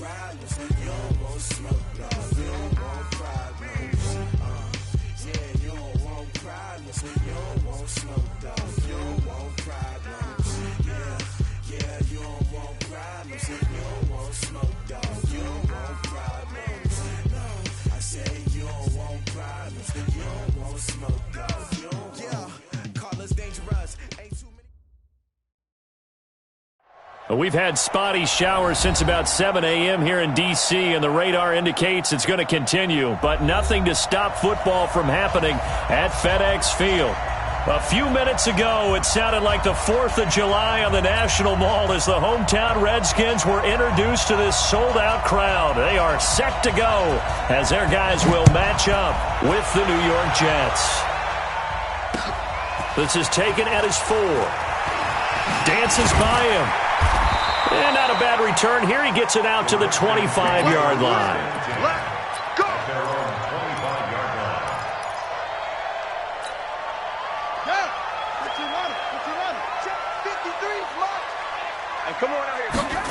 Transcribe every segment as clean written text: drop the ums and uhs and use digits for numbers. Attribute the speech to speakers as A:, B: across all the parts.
A: problems. You don't want smoke, dog. You don't want problems. Yeah, you don't want problems. You don't want smoke, dog. You don't want problems. Yeah, you don't want problems. You don't want smoke, dog. You don't want problems. No, I say you don't want problems. You don't want smoke, dog. You don't want. Call us dangerous. Ain't too many.
B: We've had spotty showers since about 7 a.m. here in D.C., and the radar indicates it's going to continue, but nothing to stop football from happening at FedEx Field. A few minutes ago, it sounded like the 4th of July on the National Mall as the hometown Redskins were introduced to this sold-out crowd. They are set to go as their guys will match up with the New York Jets. This is taken at his 4. Dances by him. And not a bad return here. He gets it out to the 25-yard line.
C: Let's go! Yeah, put you on it. Check 53, mark. And come on out here, come get.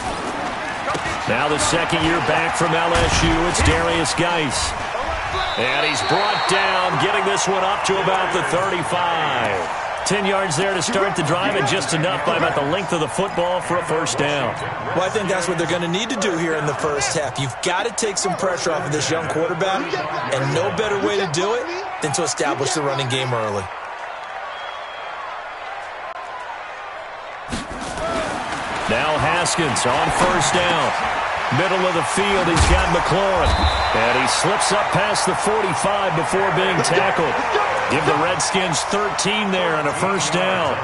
B: Now the second year back from LSU, it's Darius Geis. And he's brought down, getting this one up to about the 35. 10 yards there to start the drive, and just enough by about the length of the football for a first down.
D: Well, I think that's what they're going to need to do here in the first half. You've got to take some pressure off of this young quarterback, and no better way to do it than to establish the running game early.
B: Now Haskins on first down. Middle of the field, he's got McLaurin. And he slips up past the 45 before being tackled. Give the Redskins 13 there on a first down.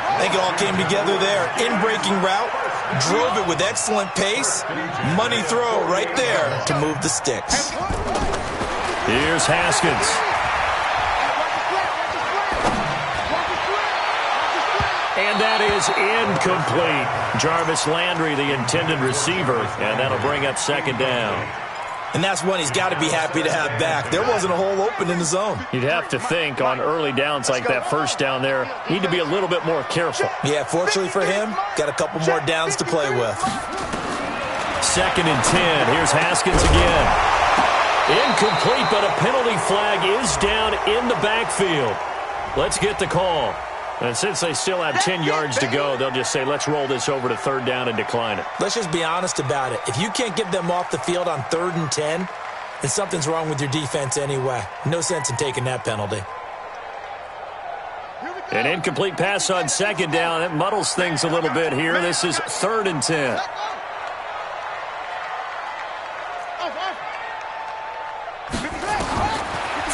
D: I think it all came together there. In-breaking route, drove it with excellent pace. Money throw right there to move the sticks.
B: Here's Haskins. And that is incomplete. Jarvis Landry, the intended receiver, and that'll bring up second down.
D: And that's one he's got to be happy to have back. There wasn't a hole open in the zone.
B: You'd have to think on early downs like that first down there, need to be a little bit more careful.
D: Yeah, fortunately for him, got a couple more downs to play with.
B: Second and 10. Here's Haskins again. Incomplete, but a penalty flag is down in the backfield. Let's get the call. And since they still have 10 yards to go, they'll just say, let's roll this over to third down and decline it.
D: Let's just be honest about it. If you can't get them off the field on 3rd and 10, then something's wrong with your defense anyway. No sense in taking that penalty.
B: An incomplete pass on second down. That muddles things a little bit here. This is 3rd and 10.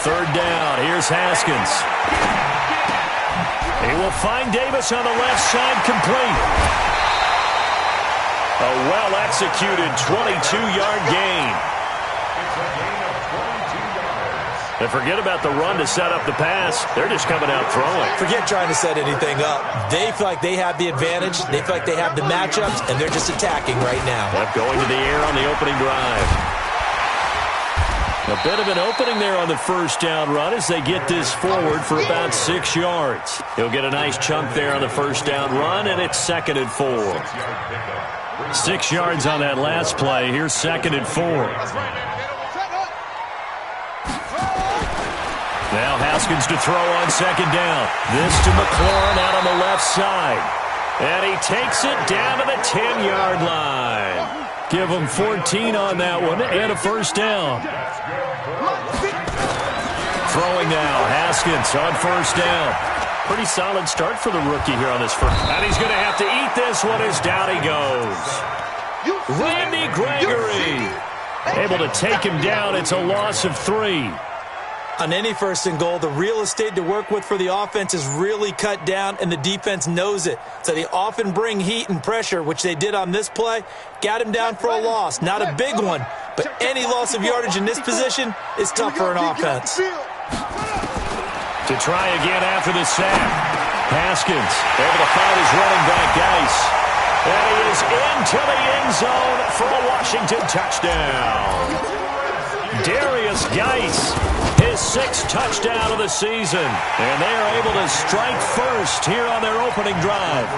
B: Third down. Here's Haskins. He will find Davis on the left side, complete. A well-executed 22-yard gain. And forget about the run to set up the pass. They're just coming out throwing.
D: Forget trying to set anything up. They feel like they have the advantage. They feel like they have the matchups, and they're just attacking right now.
B: Left going to the air on the opening drive. A bit of an opening there on the first down run as they get this forward for about 6 yards. He'll get a nice chunk there on the first down run, and it's 2nd and 4. 6 yards on that last play. Here's 2nd and 4. Now Haskins to throw on second down. This to McLaurin out on the left side. And he takes it down to the 10-yard line. Give him 14 on that one and a first down. Throwing now, Haskins on first down. Pretty solid start for the rookie here on this first. And he's going to have to eat this one as down he goes. Randy Gregory able to take him down. It's a loss of 3.
D: On any 1st and goal, the real estate to work with for the offense is really cut down, and the defense knows it. So they often bring heat and pressure, which they did on this play. Got him down for a loss. Not a big one, but any loss of yardage in this position is tough for an offense.
B: To try again after the sack. Haskins able to find his running back, Geis. And he is into the end zone for a Washington touchdown. Darius Geis, his 6th touchdown of the season. And they are able to strike first here on their opening drive.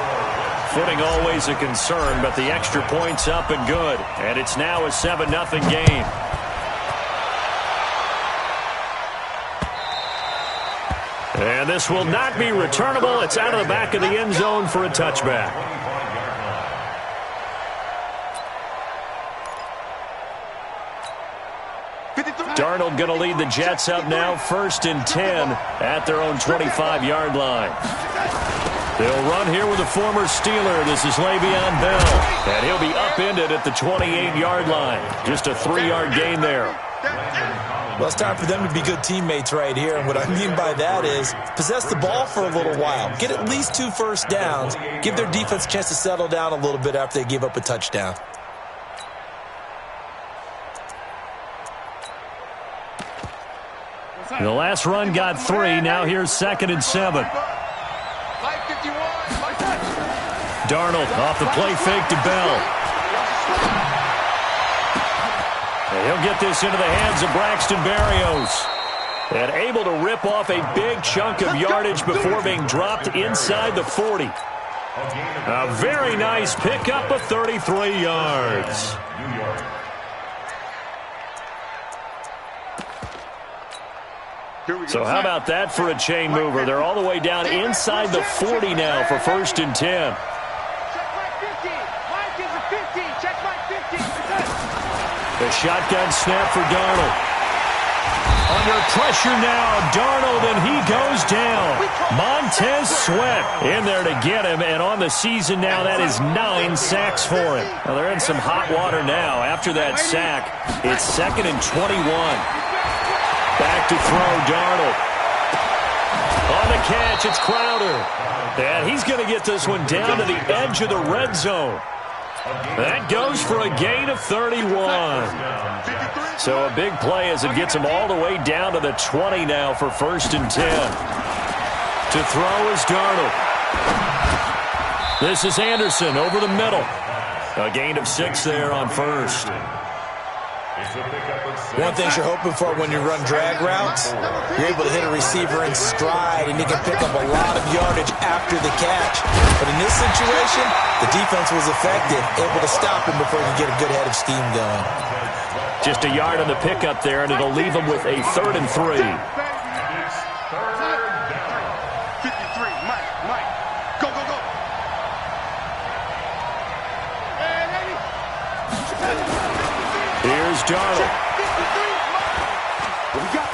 B: Footing always a concern, but the extra point's up and good. And it's now a 7-0 game. And this will not be returnable. It's out of the back of the end zone for a touchback. Darnold going to lead the Jets up now, 1st and 10 at their own 25-yard line. They'll run here with a former Steeler. This is Le'Veon Bell. And he'll be upended at the 28-yard line. Just a 3-yard gain there.
D: Well, it's time for them to be good teammates right here. And what I mean by that is possess the ball for a little while. Get at least 2 first downs. Give their defense a chance to settle down a little bit after they give up a touchdown.
B: The last run got 3. Now here's 2nd and 7. Darnold off the play fake to Bell. And he'll get this into the hands of Braxton Berrios. And able to rip off a big chunk of yardage before being dropped inside the 40. A very nice pickup of 33 yards. So how about that for a chain mover? They're all the way down inside the 40 now for 1st and 10. The shotgun snap for Darnold. Under pressure now, Darnold, and he goes down. Montez Sweat in there to get him, and on the season now, that is 9 sacks for him. Well, they're in some hot water now. After that sack, it's 2nd and 21. Back to throw, Darnold. On the catch, it's Crowder. And he's going to get this one down to the edge of the red zone. That goes for a gain of 31. So a big play as it gets him all the way down to the 20 now for 1st and 10. To throw is Darnold. This is Anderson over the middle. A gain of 6 there on 1st.
D: One thing you're hoping for when you run drag routes, you're able to hit a receiver in stride, and you can pick up a lot of yardage after the catch. But in this situation, the defense was effective, able to stop him before he could get a good head of steam going.
B: Just a yard on the pickup there, and it'll leave him with a 3rd and 3.
C: 53, Mike, go, go, go.
B: Here's Darnold.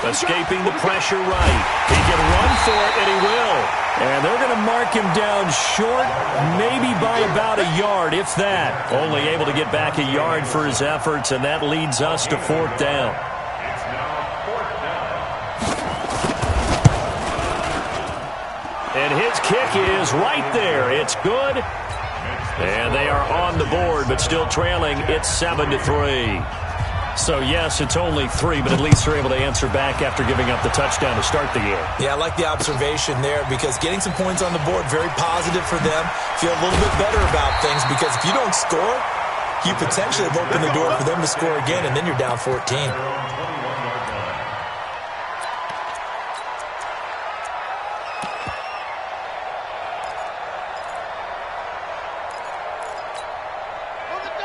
B: Escaping the pressure right. He can run for it, and he will. And they're going to mark him down short, maybe by about a yard, if that. Only able to get back a yard for his efforts, and that leads us to 4th down. And his kick is right there. It's good. And they are on the board, but still trailing. It's 7-3. So, yes, it's only 3, but at least they're able to answer back after giving up the touchdown to start the game.
D: Yeah, I like the observation there because getting some points on the board, very positive for them. Feel a little bit better about things because if you don't score, you potentially have opened the door for them to score again, and then you're down 14.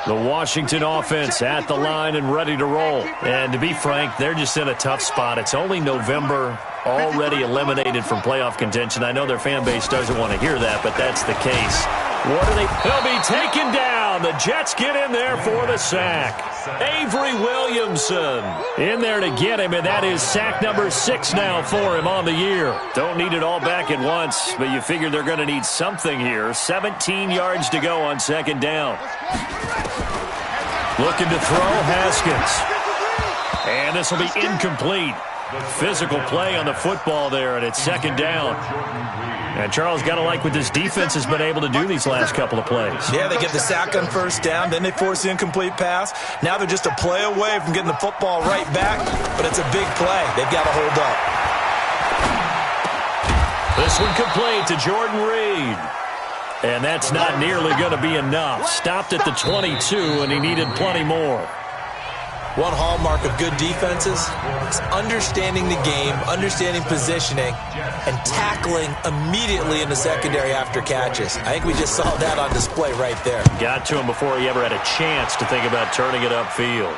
B: The Washington offense at the line and ready to roll. And to be frank, they're just in a tough spot. It's only November, already eliminated from playoff contention. I know their fan base doesn't want to hear that, but that's the case. What are they? They'll be taken down. The Jets get in there for the sack. Avery Williamson in there to get him, and that is sack number 6 now for him on the year. Don't need it all back at once, but you figure they're going to need something here. 17 yards to go on 2nd down. Looking to throw, Haskins. And this will be incomplete. Physical play on the football there, and it's 2nd down. And Charles, got to like what this defense has been able to do these last couple of plays.
D: Yeah, they get the sack on 1st down, then they force the incomplete pass. Now they're just a play away from getting the football right back, but it's a big play. They've got to hold up.
B: This one complete to Jordan Reed. And that's not nearly going to be enough. Stopped at the 22, and he needed plenty more.
D: One hallmark of good defenses is understanding the game, understanding positioning, and tackling immediately in the secondary after catches. I think we just saw that on display right there.
B: Got to him before he ever had a chance to think about turning it upfield.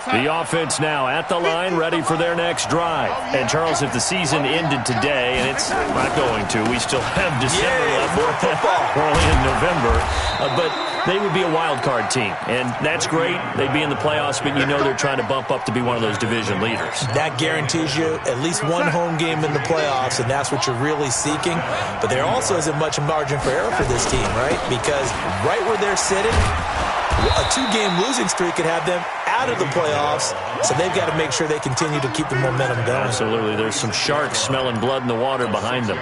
B: The offense now at the line, ready for their next drive. And, Charles, if the season ended today, and it's not going to, we still have December left, early in November, but they would be a wild card team. And that's great. They'd be in the playoffs, but you know they're trying to bump up to be one of those division leaders.
D: That guarantees you at least one home game in the playoffs, and that's what you're really seeking. But there also isn't much margin for error for this team, right? Because right where they're sitting, a 2-game losing streak could have them out of the playoffs, so they've got to make sure they continue to keep the momentum going.
B: Absolutely. There's some sharks smelling blood in the water behind them.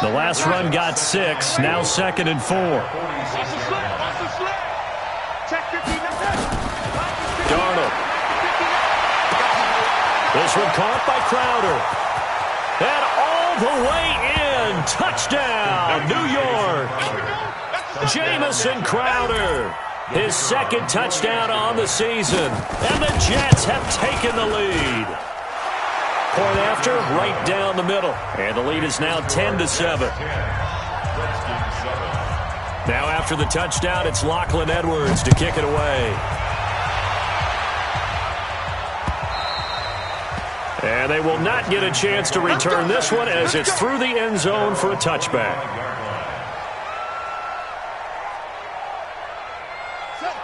B: The last run got 6, now 2nd and 4. Darnold. This one caught by Crowder. And all the way in. Touchdown, New York. Jamison Crowder. His 2nd touchdown on the season. And the Jets have taken the lead. Point after, right down the middle. And the lead is now 10-7. Now after the touchdown, it's Lachlan Edwards to kick it away. And they will not get a chance to return this one as it's through the end zone for a touchback.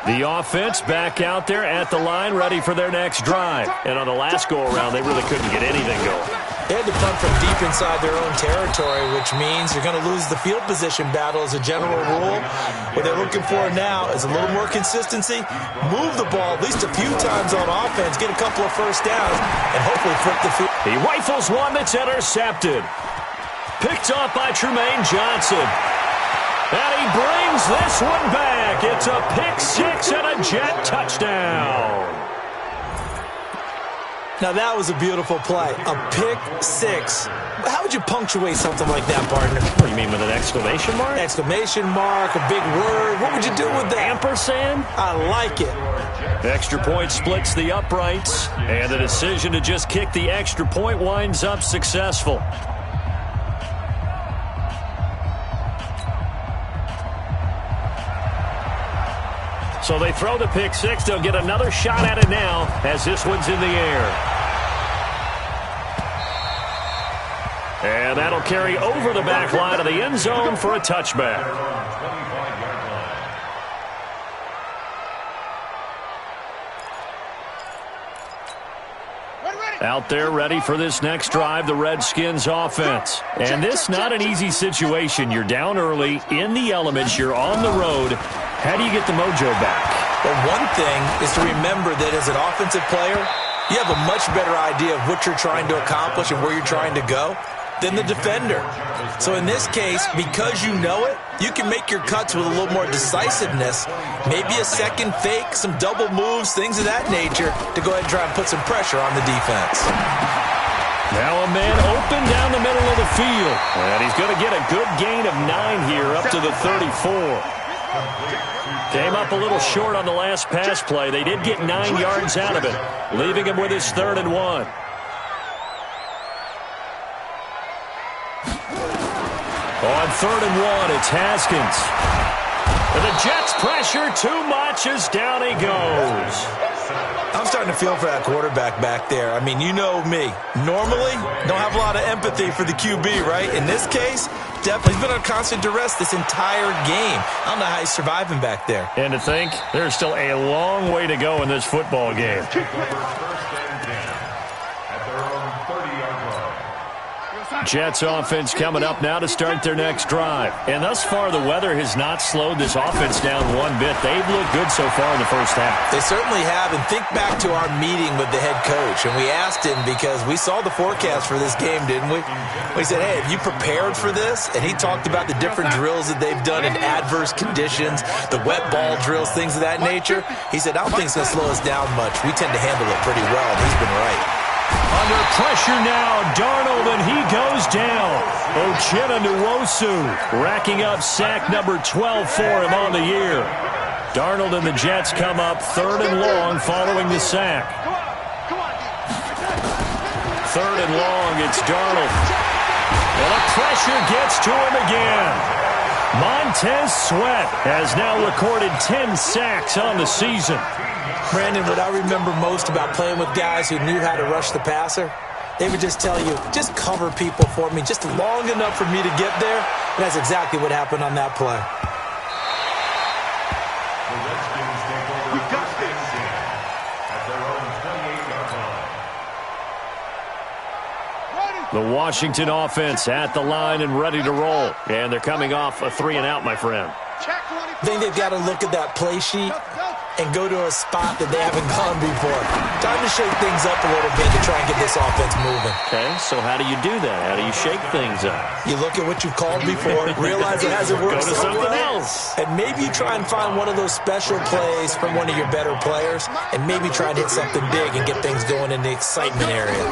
B: The offense back out there at the line, ready for their next drive. And on the last go-around, they really couldn't get anything going.
D: They had to punt from deep inside their own territory, which means you're going to lose the field position battle as a general rule. What they're looking for now is a little more consistency, move the ball at least a few times on offense, get a couple of first downs, and hopefully flip the field.
B: He rifles one that's intercepted. Picked off by Trumaine Johnson. And he brings this one back. It's a pick-6 and a Jet touchdown.
D: Now, that was a beautiful play. A pick-6. How would you punctuate something like that, partner?
B: What do you mean, with an exclamation mark?
D: Exclamation mark, a big word. What would you do with that?
B: Ampersand?
D: I like it.
B: Extra point splits the uprights. And the decision to just kick the extra point winds up successful. So they throw the pick-6. They'll get another shot at it now as this one's in the air. And that'll carry over the back line of the end zone for a touchback. Out there ready for this next drive, the Redskins offense. And this not an easy situation. You're down early, in the elements, you're on the road. How do you get the mojo back?
D: Well, one thing is to remember that as an offensive player, you have a much better idea of what you're trying to accomplish and where you're trying to go than the defender. So in this case, because you know it, you can make your cuts with a little more decisiveness, maybe a second fake, some double moves, things of that nature, to go ahead and try and put some pressure on the defense.
B: Now a man open down the middle of the field. And he's going to get a good gain of 9 here up to the 34. Came up a little short on the last pass play. They did get 9 yards out of it, leaving him with his 3rd and 1. On 3rd and 1, it's Haskins. And the Jets pressure too much as down he goes.
D: I'm starting to feel for that quarterback back there. I mean, you know me. Normally, don't have a lot of empathy for the QB, right? In this case, definitely he's been on constant duress this entire game. I don't know how he's surviving back there.
B: And to think, there's still a long way to go in this football game. Jets offense coming up now to start their next drive. And thus far, the weather has not slowed this offense down one bit. They've looked good so far in the first half.
D: They certainly have. And think back to our meeting with the head coach. And we asked him, because we saw the forecast for this game, didn't we? We said, hey, have you prepared for this? And he talked about the different drills that they've done in adverse conditions, the wet ball drills, things of that nature. He said, I don't think it's going to slow us down much. We tend to handle it pretty well. And he's been right.
B: Under pressure now, Darnold, and he goes down. Uchenna racking up sack number 12 for him on the year. Darnold and the Jets come up 3rd and long following the sack. 3rd and long, it's Darnold. And the pressure gets to him again. Montez Sweat has now recorded 10 sacks on the season.
D: Brandon, what I remember most about playing with guys who knew how to rush the passer, they would just tell you, just cover people for me, just long enough for me to get there. And that's exactly what happened on that play.
C: We got this.
B: The Washington offense at the line and ready to roll. And they're coming off a 3-and-out, my friend.
D: I think they've got to look at that play sheet and go to a spot that they haven't gone before. Time to shake things up a little bit to try and get this offense moving.
B: Okay, so how do you do that? How do you shake things up?
D: You look at what you've called before, realize it hasn't worked.
B: Go to something else.
D: And maybe you try and find one of those special plays from one of your better players, and maybe try and hit something big and get things going in the excitement area.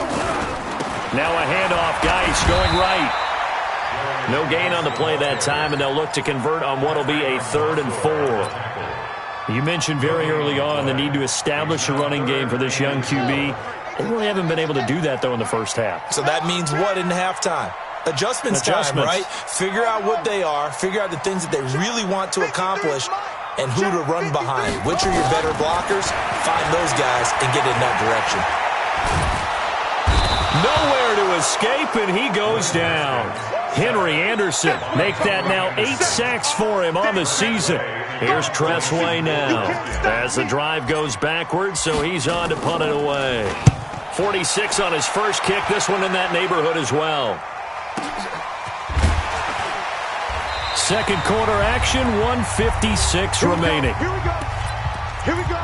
B: Now a handoff, Geis going right. No gain on the play that time, and they'll look to convert on what will be a 3rd and 4. You mentioned very early on the need to establish a running game for this young QB. They really haven't been able to do that, though, in the first half.
D: So that means what in halftime? Adjustments time, right? Figure out what they are, figure out the things that they really want to accomplish, and who to run behind. Which are your better blockers? Find those guys and get in that direction.
B: Nowhere to escape, and he goes down. Henry Anderson make that now 8 sacks for him on the season. Here's Tressway now as the drive goes backwards, so he's on to punt it away. 46 on his first kick, this one in that neighborhood as well. Second quarter action, 1:56 remaining.
C: Here we go. Here we go.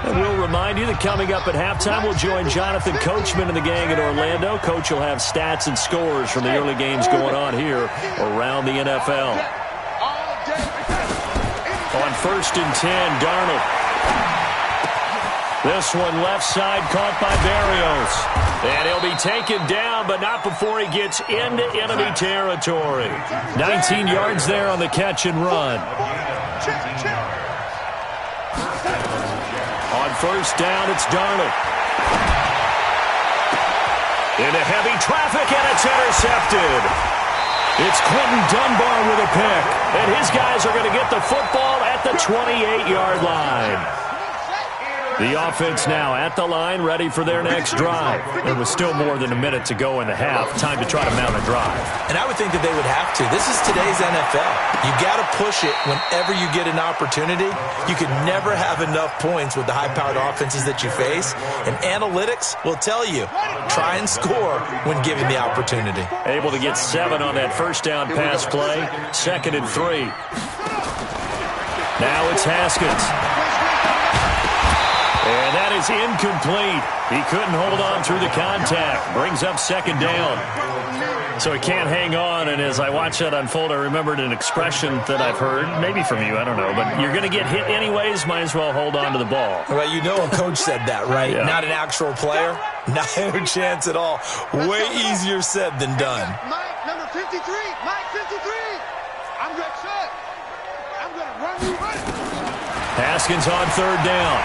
B: And we'll remind you that coming up at halftime, we'll join Jonathan Coachman and the gang in Orlando. Coach will have stats and scores from the early games going on here around the NFL. On 1st and 10, Darnold. This one left side caught by Berrios. And he'll be taken down, but not before he gets into enemy territory. 19 yards there on the catch and run. On 1st down, it's Darnold. Into heavy traffic, and it's intercepted. It's Quentin Dunbar with a pick. And his guys are going to get the football at the 28-yard line. The offense now at the line, ready for their next drive. There was still more than a minute to go in the half. Time to try to mount a drive.
D: And I would think that they would have to. This is today's NFL. You got to push it whenever you get an opportunity. You can never have enough points with the high-powered offenses that you face. And analytics will tell you, try and score when given the opportunity.
B: Able to get 7 on that first down pass play. 2nd and 3. Now it's Haskins. And that is incomplete. He couldn't hold on through the contact. Brings up 2nd down. So he can't hang on, and as I watch that unfold, I remembered an expression that I've heard, maybe from you, I don't know, but you're going to get hit anyways, might as well hold on to the ball.
D: Well, you know a coach said that, right?
B: Yeah.
D: Not an actual player. Not a chance at all. Way easier said than done.
C: Mike, number 53. Mike, 53. I'm good, son. I'm going to run you right.
B: Haskins on 3rd down.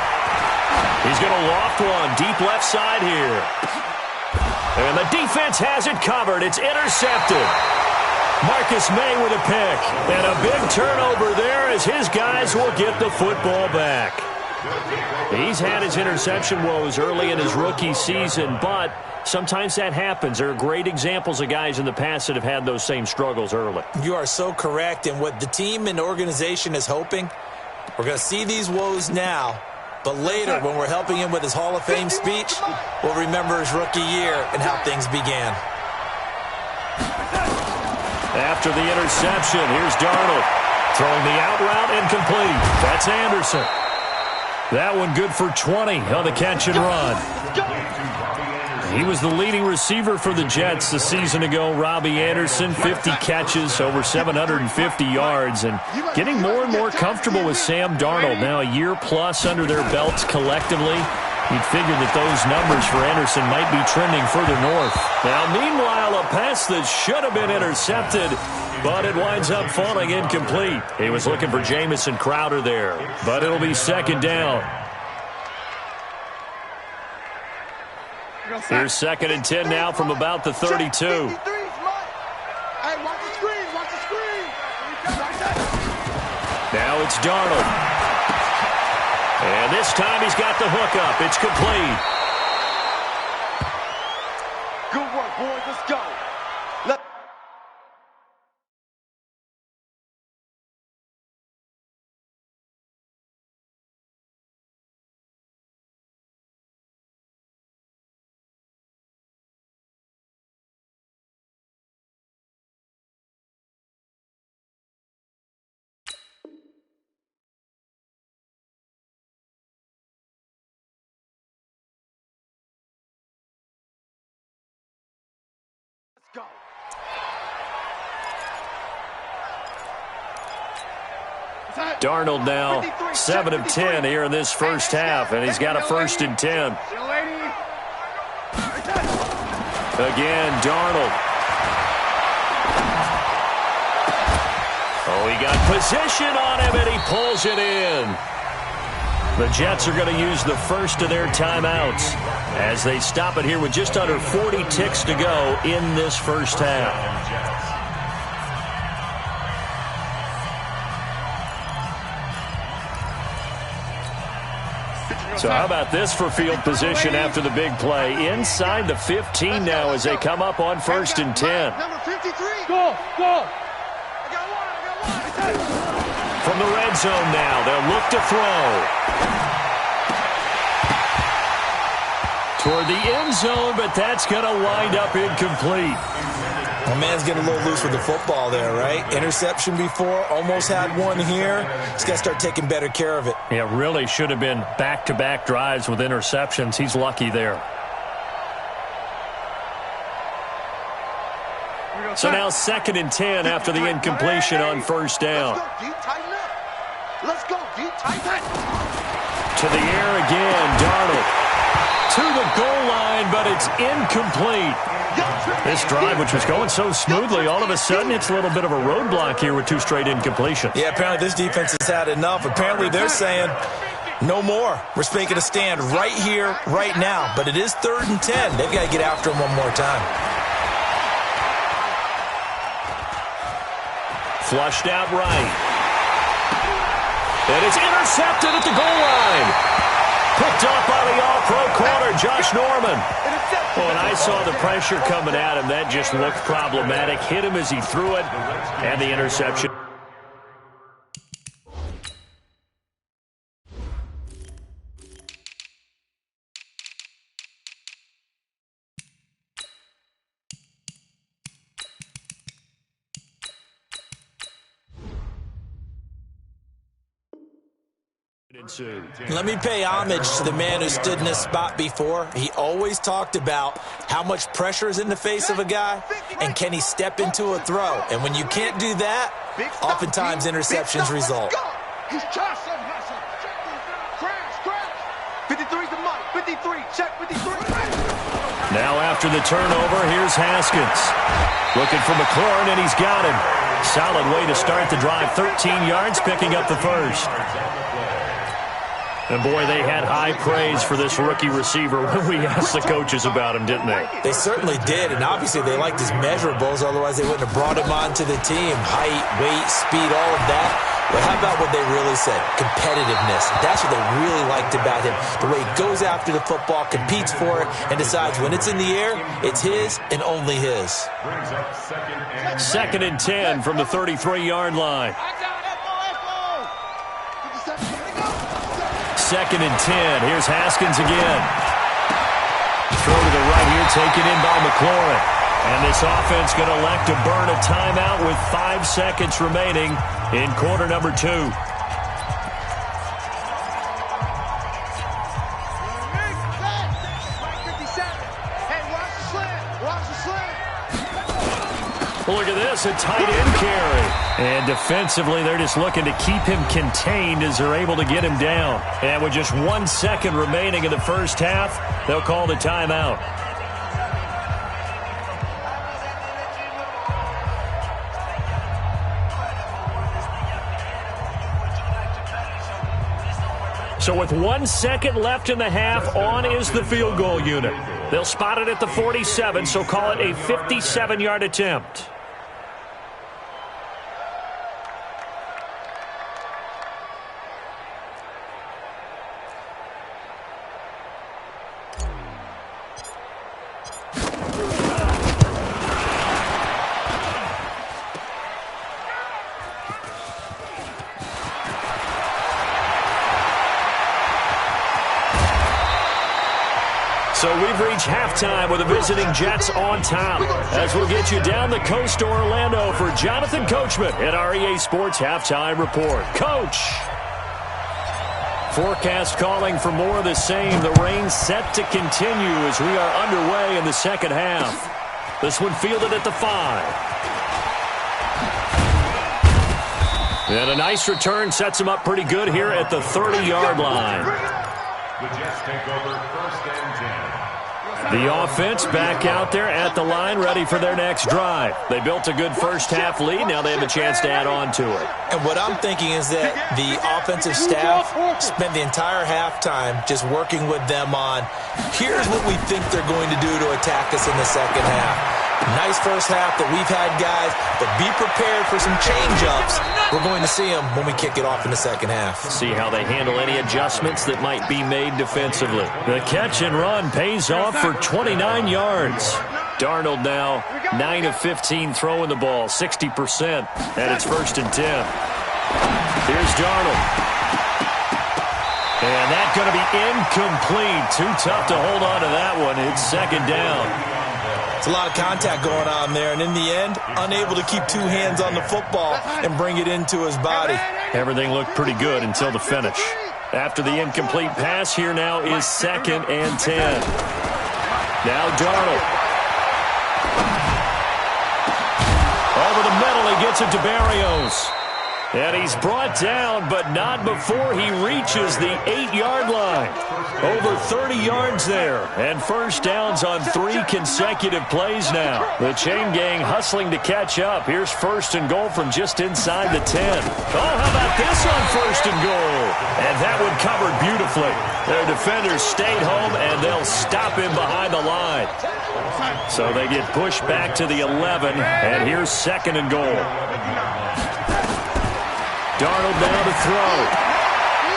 B: He's going to loft one deep left side here. And the defense has it covered. It's intercepted. Marcus May with a pick. And a big turnover there as his guys will get the football back. He's had his interception woes early in his rookie season, but sometimes that happens. There are great examples of guys in the past that have had those same struggles early.
D: You are so correct. And what the team and organization is hoping, we're going to see these woes now. But later, when we're helping him with his Hall of Fame speech, we'll remember his rookie year and how things began.
B: After the interception, here's Darnold. Throwing the out route incomplete. That's Anderson. That one good for 20 on the catch and run. He was the leading receiver for the Jets a season ago. Robbie Anderson, 50 catches, over 750 yards, and getting more and more comfortable with Sam Darnold. Now a year plus under their belts collectively. You'd figure that those numbers for Anderson might be trending further north. Now, meanwhile, a pass that should have been intercepted, but it winds up falling incomplete. He was looking for Jamison Crowder there, but it'll be second down. Here's second and 10 now from about the 32.
C: Hey, watch the screen, watch the screen.
B: Now it's Darnold. And this time he's got the hook up. It's complete.
C: Good work, boys. Let's go. Go.
B: Darnold now 7 of 10 here in this first half, and he's got a first and 10. Again, Darnold. Oh, he got position on him, and he pulls it in. The Jets are going to use the first of their timeouts as they stop it here with just under 40 ticks to go in this first half. So how about this for field position after the big play? Inside the 15 now as they come up on first and 10.
C: Number 53. Go, go.
B: From the red zone now, they'll look to throw. Toward the end zone, but that's going to wind up incomplete.
D: My man's getting a little loose with the football there, right? Interception before, almost had one here. He's got to start taking better care of it.
B: Yeah, really should have been back-to-back drives with interceptions. He's lucky there. So now second and 10 after the incompletion on first down.
C: Let's go, D. Tighten up.
B: To the air again, Darnold. To the goal line, but it's incomplete. This drive, which was going so smoothly, all of a sudden it's a little bit of a roadblock here with two straight incompletions.
D: Yeah, apparently this defense has had enough. Apparently they're saying no more. We're making a stand right here, right now. But it is third and 10. They've got to get after him one more time.
B: Flushed out right. And it's intercepted at the goal line. Picked off by the all-pro corner, Josh Norman. Well, when I saw the pressure coming at him, that just looked problematic. Hit him as he threw it, and the interception.
D: Let me pay homage to the man who stood in this spot before. He always talked about how much pressure is in the face of a guy and can he step into a throw. And when you can't do that, oftentimes interceptions result.
C: He's Josh. 53's the money. 53. Check 53.
B: Now after the turnover, here's Haskins. Looking for McLaurin, and he's got him. Solid way to start the drive. 13 yards, picking up the first. And, boy, they had high praise for this rookie receiver when we asked the coaches about him, didn't they?
D: They certainly did, and obviously they liked his measurables. Otherwise, they wouldn't have brought him onto the team. Height, weight, speed, all of that. But how about what they really said? Competitiveness. That's what they really liked about him. The way he goes after the football, competes for it, and decides when it's in the air, it's his and only his.
B: Second and 10 from the 33-yard line. Second and 10. Here's Haskins again. Throw to the right here, taken in by McLaurin. And this offense going to elect to burn a timeout with 5 seconds remaining in quarter number 2.
C: Hey,
B: Look at this, a tight end carry. And defensively, they're just looking to keep him contained as they're able to get him down. And with just 1 second remaining in the first half, they'll call the timeout. So with 1 second left in the half, on is the field goal unit. They'll spot it at the 47, so call it a 57-yard attempt. So we've reached halftime with the visiting Jets on top. As we'll get you down the coast to Orlando for Jonathan Coachman at our EA Sports Halftime Report. Coach! Forecast calling for more of the same. The rain set to continue as we are underway in the second half. This one fielded at the 5. And a nice return sets him up pretty good here at the 30-yard line.
E: The Jets take over first and 10.
B: The offense back out there at the line, ready for their next drive. They built a good first-half lead. Now they have a chance to add on to it.
D: And what I'm thinking is that the offensive staff spent the entire halftime just working with them on, here's what we think they're going to do to attack us in the second half. Nice first half that we've had, guys, but be prepared for some change-ups. We're going to see them when we kick it off in the second half.
B: See how they handle any adjustments that might be made defensively. The catch and run pays off for 29 yards. Darnold now 9 of 15 throwing the ball, 60%, and it's first and 10. Here's Darnold. And that's going to be incomplete. Too tough to hold on to that one. It's second down.
D: It's a lot of contact going on there, and in the end, unable to keep two hands on the football and bring it into his body.
B: Everything looked pretty good until the finish. After the incomplete pass, here now is second and 10. Now Darnold. Over the middle, he gets it to Barrios. And he's brought down, but not before he reaches the 8-yard line. Over 30 yards there, and first downs on 3 consecutive plays now. The chain gang hustling to catch up. Here's first and goal from just inside the 10. Oh, how about this on first and goal? And that one covered beautifully. Their defenders stayed home, and they'll stop him behind the line. So they get pushed back to the 11, and here's second and goal. Darnold down to throw.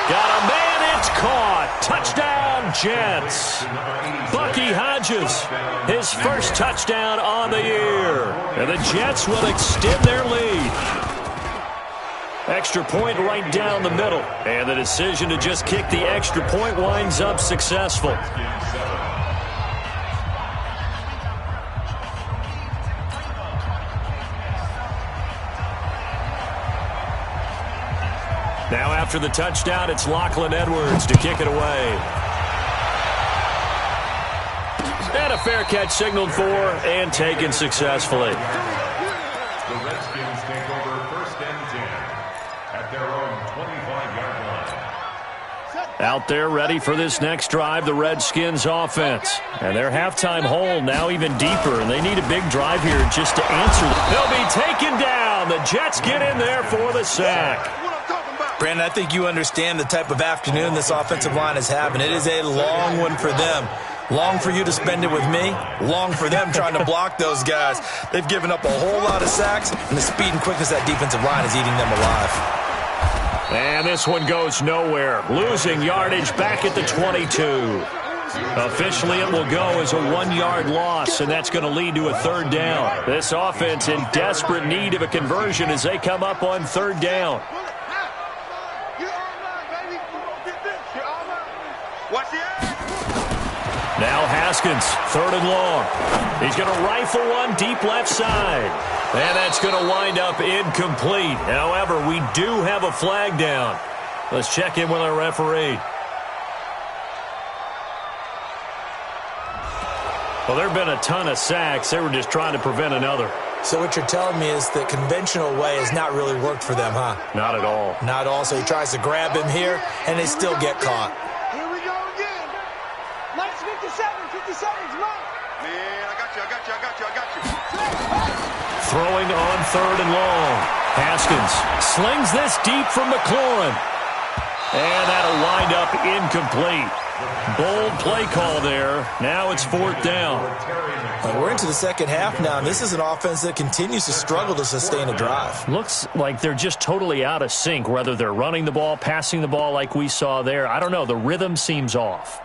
B: Got a man, it's caught. Touchdown, Jets. Bucky Hodges, his first touchdown on the year. And the Jets will extend their lead. Extra point right down the middle. And the decision to just kick the extra point winds up successful. Now after the touchdown, it's Lachlan Edwards to kick it away. And a fair catch signaled for and taken successfully.
E: The Redskins take over first and 10 at their own 25-yard line.
B: Out there ready for this next drive, the Redskins offense. And their halftime hole now even deeper, and they need a big drive here just to answer. They'll be taken down. The Jets get in there for the sack.
D: Brandon, I think you understand the type of afternoon this offensive line is having. It is a long one for them. Long for you to spend it with me. Long for them trying to block those guys. They've given up a whole lot of sacks, and the speed and quickness of that defensive line is eating them alive.
B: And this one goes nowhere. Losing yardage back at the 22. Officially, it will go as a 1-yard loss, and that's going to lead to a third down. This offense in desperate need of a conversion as they come up on third down. Now Haskins, third and long. He's going to rifle one deep left side. And that's going to wind up incomplete. However, we do have a flag down. Let's check in with our referee. Well, there have been a ton of sacks. They were just trying to prevent another.
D: So what you're telling me is the conventional way has not really worked for them, huh?
B: Not at all.
D: Not at all. So he tries to grab him here, and they still get caught.
C: Here we go again. Nice 57's mine. Man, I got you.
B: Throwing on 3rd and long. Haskins slings this deep from McLaurin. And that'll wind up incomplete. Bold play call there. Now it's 4th down.
D: We're into the second half now, and this is an offense that continues to struggle to sustain a drive.
B: Looks like they're just totally out of sync, whether they're running the ball, passing the ball like we saw there. I don't know. The rhythm seems off.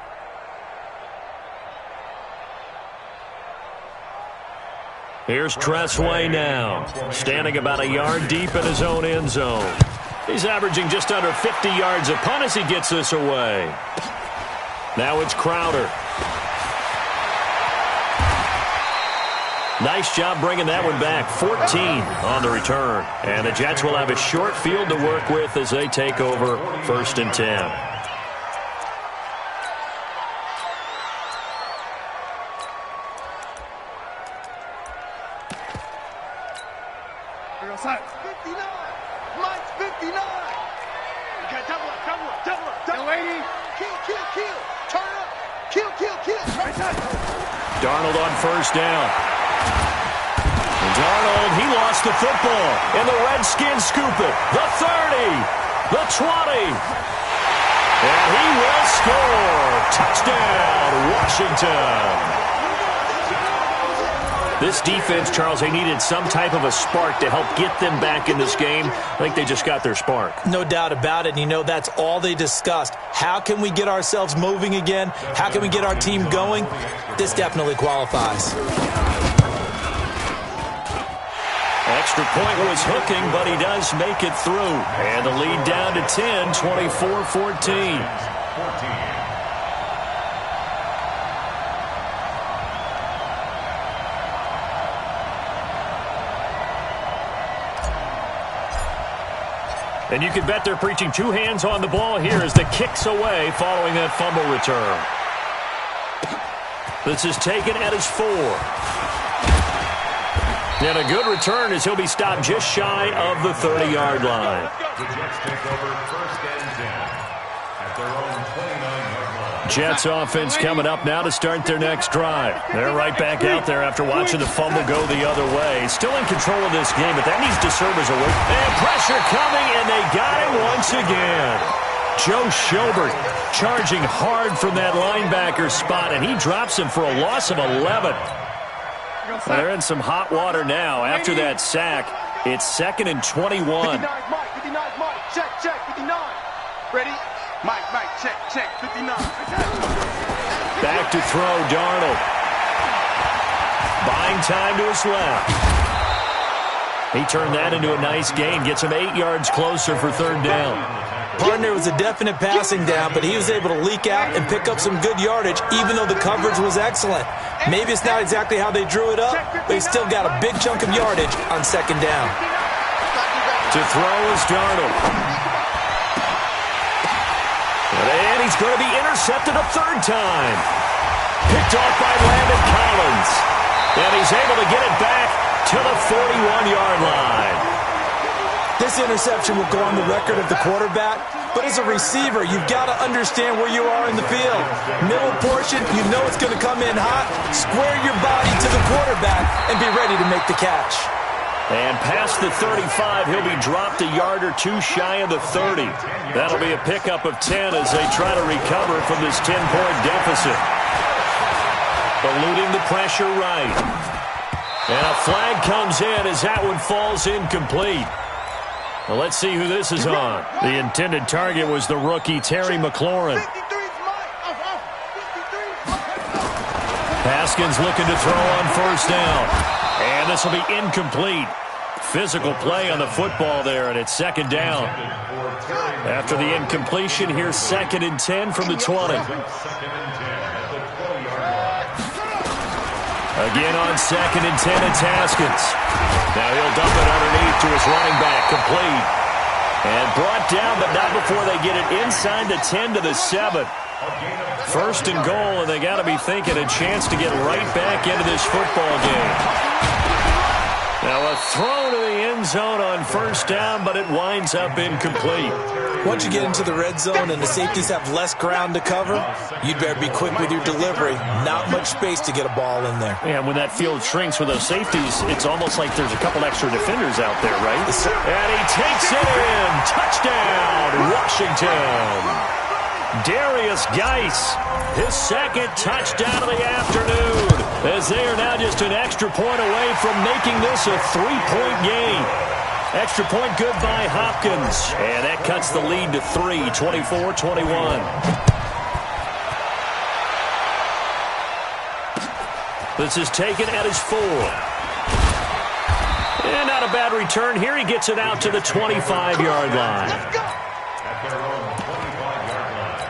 B: Here's Tressway now, standing about a yard deep in his own end zone. He's averaging just under 50 yards a punt as he gets this away. Now it's Crowder. Nice job bringing that one back. 14 on the return. And the Jets will have a short field to work with as they take over 1st and 10.
C: Mine's 59. You got double up. Lady. Kill. Turn up. Kill.
B: Darnold on 1st down. Darnold, he lost the football. And the Redskins scoop it. The 30. The 20. And he will score. Touchdown, Washington. This defense, Charles, they needed some type of a spark to help get them back in this game. I think they just got their spark.
D: No doubt about it. And, you know, that's all they discussed. How can we get ourselves moving again? How can we get our team going? This definitely qualifies.
B: Extra point was hooking, but he does make it through. And the lead down to 10, 24-14. And you can bet they're preaching 2 hands on the ball here as the kick's away following that fumble return. This is taken at his 4. And a good return as he'll be stopped just shy of the 30-yard line.
E: The Jets take over 1st and 10 at their own 29-yard line.
B: Jets offense coming up now to start their next drive. They're right back out there after watching the fumble go the other way. Still in control of this game, but that needs to serve as a win. And pressure coming, and they got him once again. Joe Schobert charging hard from that linebacker spot, and he drops him for a loss of 11. They're in some hot water now after that sack. It's 2nd and 21.
C: 59's Mike. Check, 59. Ready? Mike, check, 59.
B: Back to throw, Darnold. Buying time to his left. He turned that into a nice gain. Gets him 8 yards closer for 3rd down.
D: Partner was a definite passing down, but he was able to leak out and pick up some good yardage, even though the coverage was excellent. Maybe it's not exactly how they drew it up, but he still got a big chunk of yardage on 2nd down.
B: To throw is Darnold. And he's going to be intercepted a 3rd time. Picked off by Landon Collins. And he's able to get it back to the 41-yard line.
D: This interception will go on the record of the quarterback, but as a receiver, you've got to understand where you are in the field. Middle portion, you know it's going to come in hot. Square your body to the quarterback and be ready to make the catch.
B: And past the 35, he'll be dropped a yard or 2 shy of the 30. That'll be a pickup of 10 as they try to recover from this 10-point deficit. Eluding the pressure right. And a flag comes in as that one falls incomplete. Well, let's see who this is on. The intended target was the rookie Terry McLaurin. Haskins looking to throw on 1st down. And this will be incomplete. Physical play on the football there, and it's 2nd down. After the incompletion, here's 2nd and 10 from the 20. Again on 2nd and 10, it's Haskins. Now he'll dump it underneath to his running back, complete. And brought down, but not before they get it inside the 10 to the 7. 1st and goal, and they got to be thinking a chance to get right back into this football game. Now a throw to the end zone on first down, but it winds up incomplete.
D: Once you get into the red zone and the safeties have less ground to cover, you'd better be quick with your delivery. Not much space to get a ball in there.
B: Yeah, when that field shrinks with those safeties, it's almost like there's a couple extra defenders out there, right? And he takes it in. Touchdown, Washington. Darius Geis, his second touchdown of the afternoon, as they are now just an extra point away from making this a 3-point game. Extra point good by Hopkins, and that cuts the lead to 3, 24-21. This is taken at his 4. And not a bad return here. He gets it out to the 25-yard line.
E: At their own 25-yard line.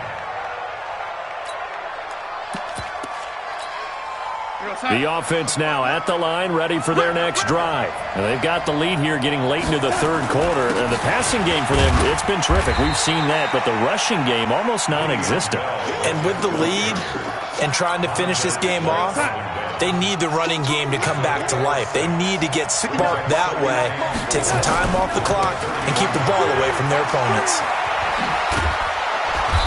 B: The offense now at the line, ready for their next drive. And they've got the lead here getting late into the third quarter. And the passing game for them, it's been terrific. We've seen that, but the rushing game almost non-existent.
D: And with the lead and trying to finish this game off, they need the running game to come back to life. They need to get sparked that way, take some time off the clock, and keep the ball away from their opponents.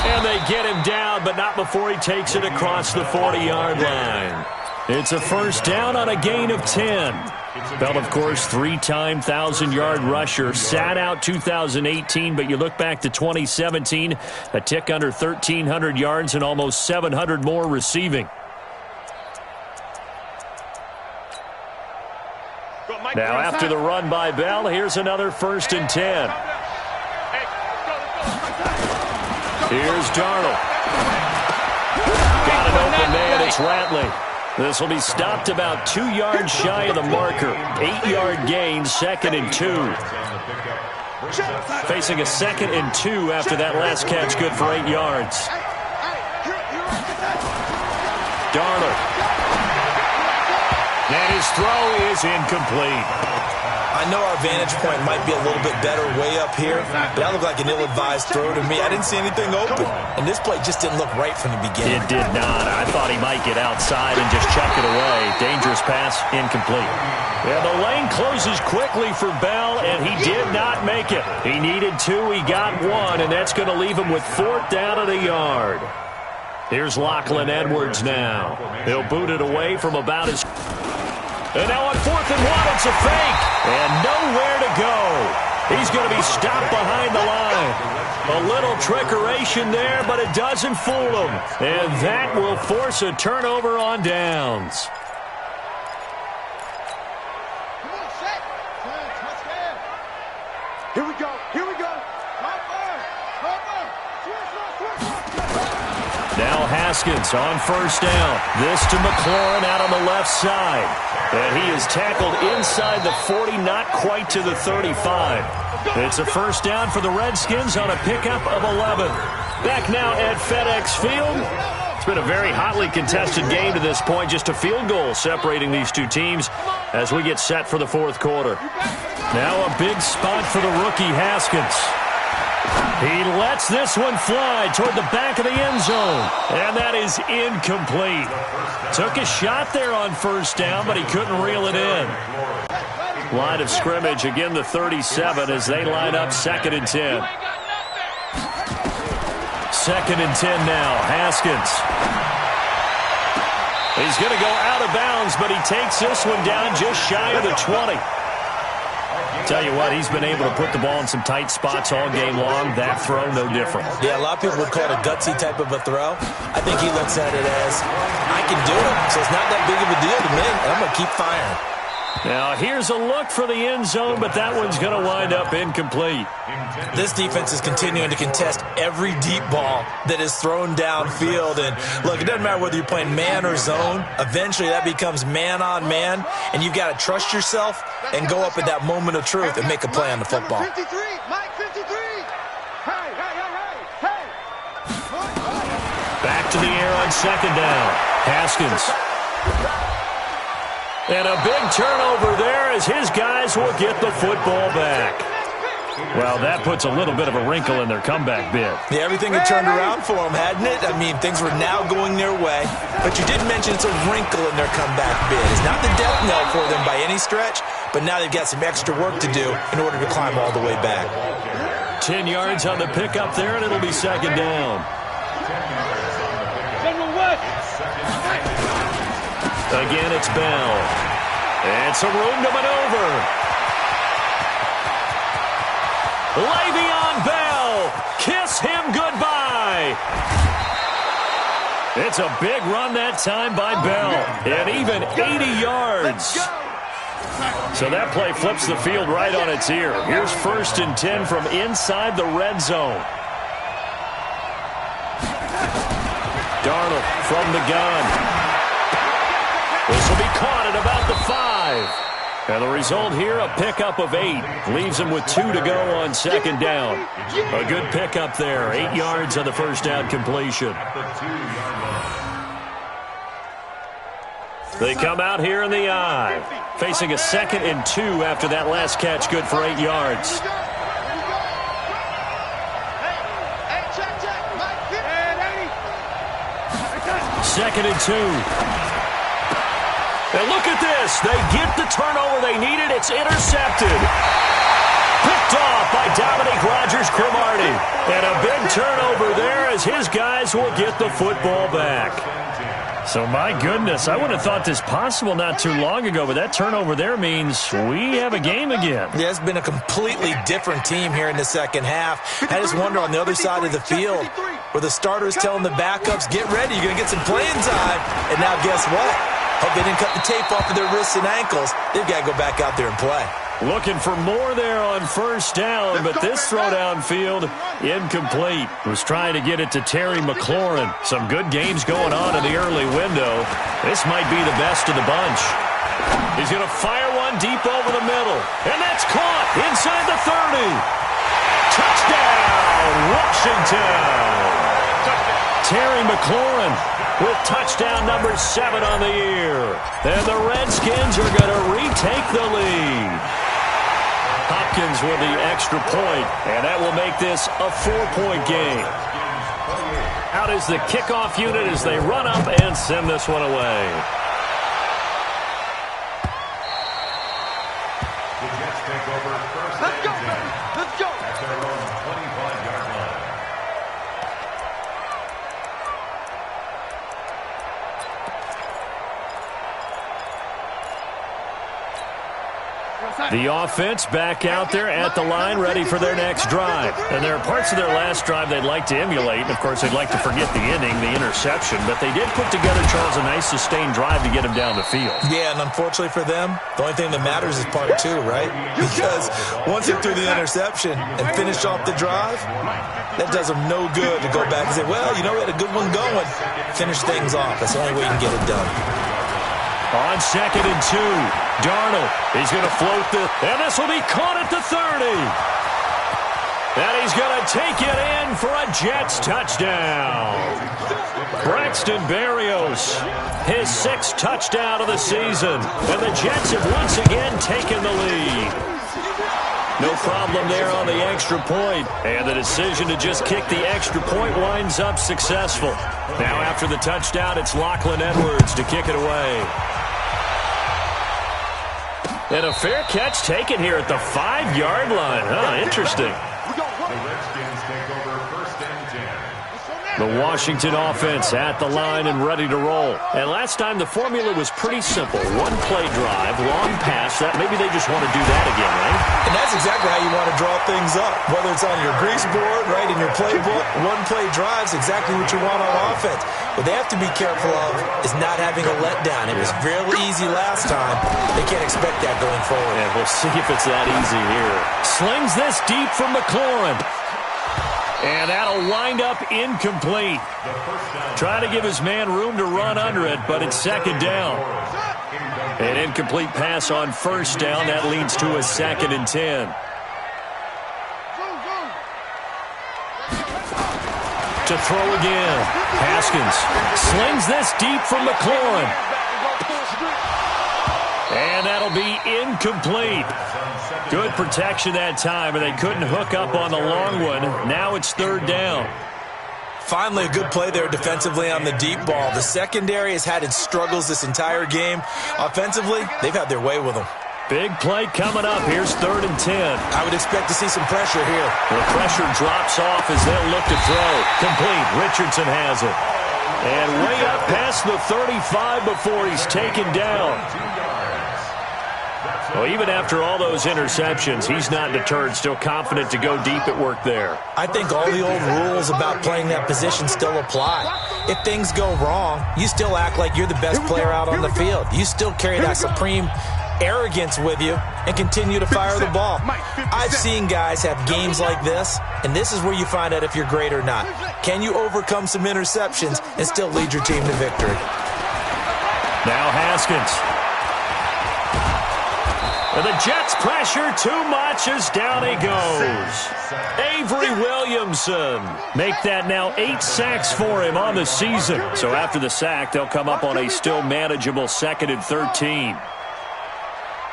B: And they get him down, but not before he takes it across the 40-yard line. It's a first down on a gain of 10. Bell, of course, 3-time 1,000-yard rusher. Sat out 2018, but you look back to 2017, a tick under 1,300 yards and almost 700 more receiving. Now, after the run by Bell, here's another 1st and 10. Here's Darnold. Got an open man. It's Ratley. This will be stopped about 2 yards shy of the marker. 8-yard gain, 2nd and 2. Facing a 2nd and 2 after that last catch, good for 8 yards. Darnold. And his throw is incomplete.
D: I know our vantage point might be a little bit better way up here, but that looked like an ill-advised throw to me. I didn't see anything open, and this play just didn't look right from the beginning.
B: It did not. I thought he might get outside and just chuck it away. Dangerous pass, incomplete. Yeah, the lane closes quickly for Bell, and he did not make it. He needed 2, he got 1, and that's going to leave him with 4th down at a yard. Here's Lachlan Edwards now. He'll boot it away from about his... And now on 4th and 1, it's a fake. And nowhere to go. He's going to be stopped behind the line. A little trickeration there, but it doesn't fool him. And that will force a turnover on downs.
C: Come on, set. Touchdown. Here we go. Here we go.
B: Now Haskins on 1st down. This to McLaurin out on the left side. And he is tackled inside the 40, not quite to the 35. It's a 1st down for the Redskins on a pickup of 11. Back now at FedEx Field. It's been a very hotly contested game to this point. Just a field goal separating these two teams as we get set for the 4th quarter. Now a big spot for the rookie Haskins. He lets this one fly toward the back of the end zone. And that is incomplete. Took a shot there on 1st down, but he couldn't reel it in. Line of scrimmage, again the 37 as they line up 2nd and 10. 2nd and 10 now, Haskins. He's going to go out of bounds, but he takes this one down just shy of the 20. Tell you what, he's been able to put the ball in some tight spots all game long. That throw, no different.
D: Yeah, a lot of people would call it a gutsy type of a throw. I think he looks at it as, I can do it, so it's not that big of a deal to me, and I'm going to keep firing.
B: Now, here's a look for the end zone, but that one's going to wind up incomplete.
D: This defense is continuing to contest every deep ball that is thrown downfield. And, look, it doesn't matter whether you're playing man or zone. Eventually, that becomes man-on-man, and you've got to trust yourself and go up at that moment of truth and make a play on the football.
C: 53, Mike 53. Hey.
B: Back to the air on 2nd down. Haskins. And a big turnover there as his guys will get the football back. Well, that puts a little bit of a wrinkle in their comeback bid.
D: Yeah, everything had turned around for them, hadn't it? I mean, things were now going their way. But you did mention it's a wrinkle in their comeback bid. It's not the death knell for them by any stretch, but now they've got some extra work to do in order to climb all the way back.
B: 10 yards on the pickup there, and it'll be second down. Again, it's Bell. And some room to maneuver. Le'Veon Bell. Kiss him goodbye. It's a big run that time by Bell. And even 80 yards. So that play flips the field right on its ear. Here's 1st and 10 from inside the red zone. Darnold from the gun. This will be caught at about the 5. And the result here, a pickup of 8. Leaves him with 2 to go on second down. A good pickup there. 8 yards on the first down completion. They come out here in the I. Facing a 2nd and 2 after that last catch, good for 8 yards. Second and 2. And look at this. They get the turnover they needed. It's intercepted. Picked off by Dominique Rodgers-Cromartie. And a big turnover there as his guys will get the football back. So, my goodness, I wouldn't have thought this possible not too long ago, but that turnover there means we have a game again.
D: Yeah, it's been a completely different team here in the second half. I just wonder on the other side of the field where the starters telling the backups, get ready, you're going to get some playing time. And now guess what? Hope they didn't cut the tape off of their wrists and ankles. They've got to go back out there and play.
B: Looking for more there on first down, but this throw downfield incomplete. Was trying to get it to Terry McLaurin. Some good games going on in the early window. This might be the best of the bunch. He's going to fire one deep over the middle. And that's caught inside the 30. Touchdown, Washington. Terry McLaurin with touchdown number 7 on the year. And the Redskins are going to retake the lead. Hopkins with the extra point, and that will make this a 4-point game. Out is the kickoff unit as they run up and send this one away.
E: The Jets take over 1st and 10.
C: Let's go.
E: At their own 25-yard line.
B: The offense back out there at the line, ready for their next drive. And there are parts of their last drive they'd like to emulate. Of course, they'd like to forget the ending, the interception. But they did put together, Charles, a nice sustained drive to get him down the field.
D: Yeah, and unfortunately for them, the only thing that matters is part 2, right? Because once they threw the interception and finished off the drive, that does them no good to go back and say, well, you know, we had a good one going. Finish things off. That's the only way you can get it done.
B: On 2nd and 2, Darnold, he's going to float and this will be caught at the 30. And he's going to take it in for a Jets touchdown. Braxton Berrios, his 6th touchdown of the season. And the Jets have once again taken the lead. No problem there on the extra point. And the decision to just kick the extra point winds up successful. Now after the touchdown, it's Lachlan Edwards to kick it away. And a fair catch taken here at the 5-yard line. Huh, interesting.
E: The Redskins take over 1st and 10.
B: The Washington offense at the line and ready to roll. And last time the formula was pretty simple. 1-play drive, long pass. That maybe they just want to do that again, right?
D: And that's exactly how you want to draw things up. Whether it's on your grease board, right, in your playbook, 1-play drive's exactly what you want on offense. What they have to be careful of is not having a letdown. It was really easy last time. They can't expect that going forward.
B: And we'll see if it's that easy here. Slings this deep from McLaurin. And that'll wind up incomplete. Trying to give his man room to run under it, but it's 2nd down. An incomplete pass on 1st down. That leads to a 2nd and 10. To throw again. Haskins slings this deep from McLaurin. And that'll be incomplete. Good protection that time, and they couldn't hook up on the long one. Now it's 3rd down.
D: Finally, a good play there defensively on the deep ball. The secondary has had its struggles this entire game. Offensively, they've had their way with them.
B: Big play coming up. Here's 3rd and 10.
D: I would expect to see some pressure here.
B: The pressure drops off as they'll look to throw. Complete. Richardson has it. And way up past the 35 before he's taken down. Well, even after all those interceptions, he's not deterred, still confident to go deep at work there.
D: I think all the old rules about playing that position still apply. If things go wrong, you still act like you're the best player out on the field. You still carry that supreme arrogance with you and continue to fire the ball. I've seen guys have games like this, and this is where you find out if you're great or not. Can you overcome some interceptions and still lead your team to victory?
B: Now Haskins. And the Jets pressure too much as down he goes. Avery Williamson. Make that now 8 sacks for him on the season. So after the sack, they'll come up on a still manageable 2nd and 13.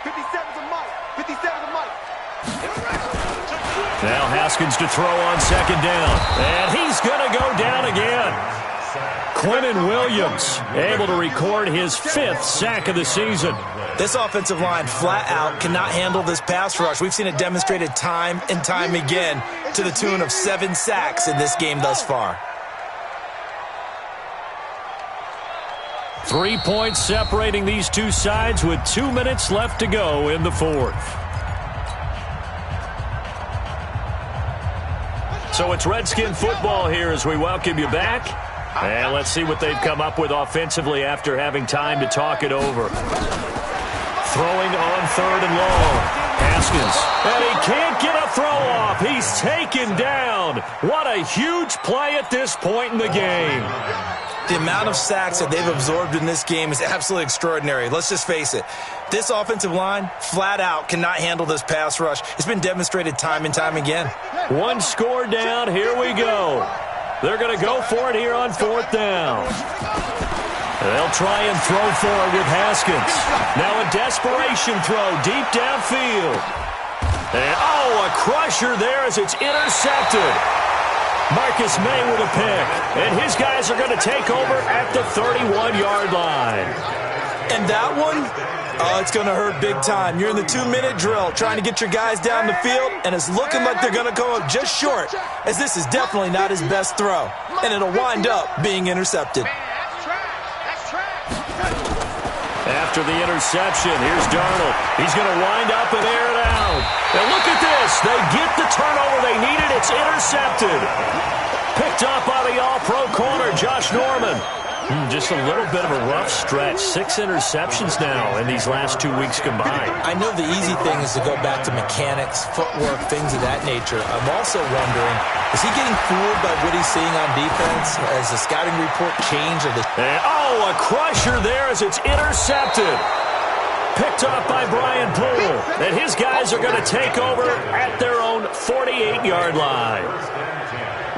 C: 57's a Mike. 57's a Mike.
B: Now Haskins to throw on 2nd down. And he's going to go down again. Quinnen Williams able to record his 5th sack of the season.
D: This offensive line flat out cannot handle this pass rush. We've seen it demonstrated time and time again to the tune of 7 sacks in this game thus far.
B: 3 points separating these two sides with 2 minutes left to go in the 4th. So it's Redskin football here as we welcome you back. And let's see what they've come up with offensively after having time to talk it over. Throwing on 3rd and long. Haskins. And he can't get a throw off. He's taken down. What a huge play at this point in the game.
D: The amount of sacks that they've absorbed in this game is absolutely extraordinary. Let's just face it. This offensive line, flat out, cannot handle this pass rush. It's been demonstrated time and time again.
B: 1 score down. Here we go. They're going to go for it here on 4th down. They'll try and throw for it with Haskins. Now a desperation throw deep downfield. And, a crusher there as it's intercepted. Marcus May with a pick. And his guys are going to take over at the 31-yard line.
D: And that one, it's going to hurt big time. You're in the 2-minute drill trying to get your guys down the field, and it's looking like they're going to go up just short, as this is definitely not his best throw. And it'll wind up being intercepted.
B: After the interception, here's Darnold. He's going to wind up and air it out. And look at this. They get the turnover they needed. It's intercepted. Picked up by the all-pro corner, Josh Norman. Just a little bit of a rough stretch. 6 interceptions now in these last 2 weeks combined.
D: I know the easy thing is to go back to mechanics, footwork, things of that nature. I'm also wondering, is he getting fooled by what he's seeing on defense? Has the scouting report changed?
B: And, a crusher there as it's intercepted. Picked up by Brian Poole. And his guys are going to take over at their own 48-yard line.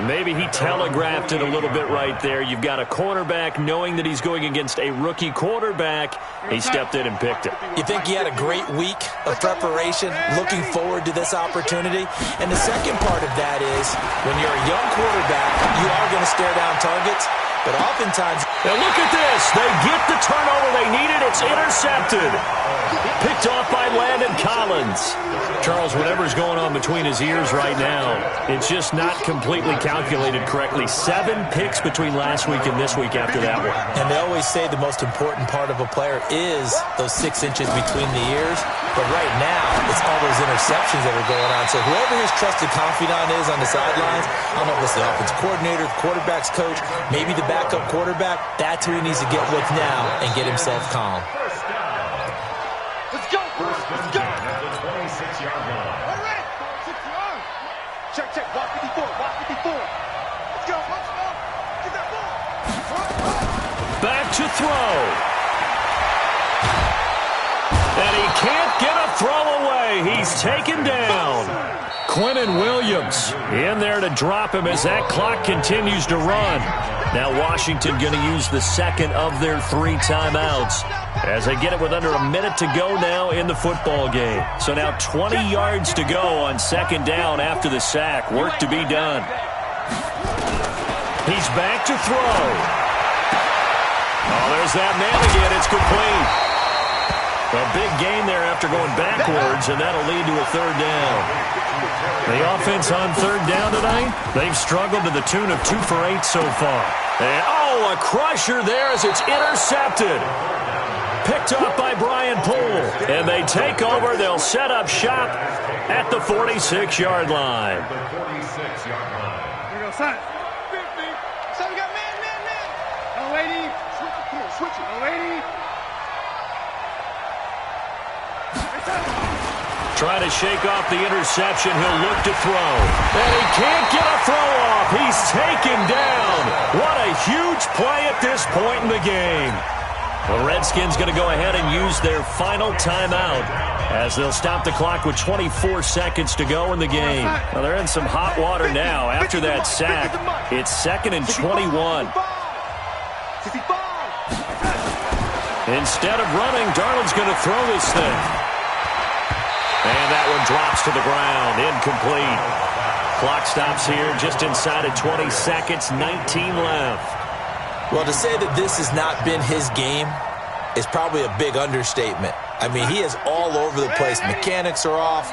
B: Maybe he telegraphed it a little bit right there. You've got a cornerback knowing that he's going against a rookie quarterback. He stepped in and picked it.
D: You think he had a great week of preparation, looking forward to this opportunity? And the second part of that is, when you're a young quarterback, you are going to stare down targets, but oftentimes...
B: Now look at this. They get the turnover they needed. It's intercepted. Picked off by Landon Collins. Charles, whatever's going on between his ears right now, it's just not completely calculated correctly. 7 picks between last week and this week after that one.
D: And they always say the most important part of a player is those 6 inches between the ears. But right now, it's all those interceptions that are going on. So whoever his trusted confidant is on the sidelines, I don't know if it's the offensive coordinator, the quarterback's coach, maybe the backup quarterback, that's who he needs to get with now and get himself calm.
C: Let's go. Let's go.
E: At the 26-yard line.
C: All right. 6 yards. Check. Block 54. Block 54. Let's go. Get that ball.
B: Back to throw. And he can't get a throw away. He's taken down. Quinnen Williams in there to drop him as that clock continues to run. Now Washington going to use the second of their 3 timeouts as they get it with under a minute to go now in the football game. So now 20 yards to go on 2nd down after the sack. Work to be done. He's back to throw. Oh, there's that man again. It's complete. A big gain there after going backwards, and that'll lead to a third down. The offense on third down tonight, they've struggled to the tune of 2 for 8 so far. And, a crusher there as it's intercepted. Picked up by Brian Poole. And they take over. They'll set up shop at the 46-yard line.
E: The 46-yard line.
C: Here we go, son. Son, we got man. No waiting. Switch it. No waiting.
B: Trying to shake off the interception. He'll look to throw. And he can't get a throw off. He's taken down. What a huge play at this point in the game. The Redskins going to go ahead and use their final timeout as they'll stop the clock with 24 seconds to go in the game. Well, they're in some hot water now after that sack. It's 2nd and 21. Instead of running, Darnold's going to throw this thing. And that one drops to the ground. Incomplete. Clock stops here just inside of 20 seconds, 19 left.
D: Well, to say that this has not been his game is probably a big understatement. I mean, he is all over the place. Mechanics are off,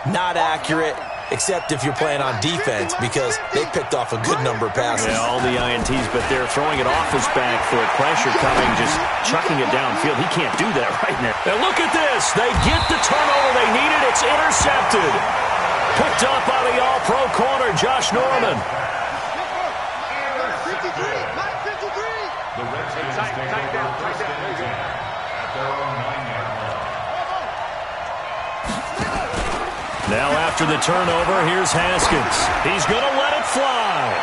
D: not accurate, except if you're playing on defense because they picked off a good number of passes.
B: Yeah, all the INTs, but they're throwing it off his back for it. Pressure coming, just chucking it downfield. He can't do that right now. And look at this. They get the turnover they needed. It's intercepted. Picked up by the all-pro corner, Josh Norman.
E: The Redskins take over first and 10 at their own 9-yard line.
B: Now after the turnover, here's Haskins. He's going to let it fly.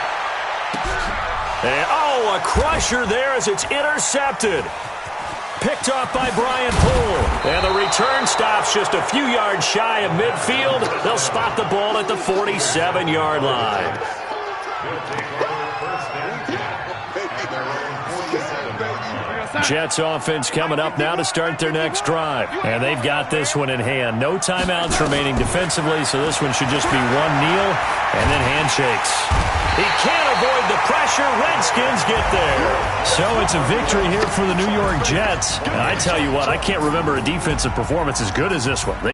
B: And, a crusher there as it's intercepted. Picked off by Brian Poole. And the return stops just a few yards shy of midfield. They'll spot the ball at the 47-yard line.
E: They'll take over first and 10 at their own 47-yard line.
B: Jets offense coming up now to start their next drive. And they've got this one in hand. No timeouts remaining defensively, so this one should just be one kneel and then handshakes. He can't avoid the pressure. Redskins get there. So it's a victory here for the New York Jets. And I tell you what, I can't remember a defensive performance as good as this one.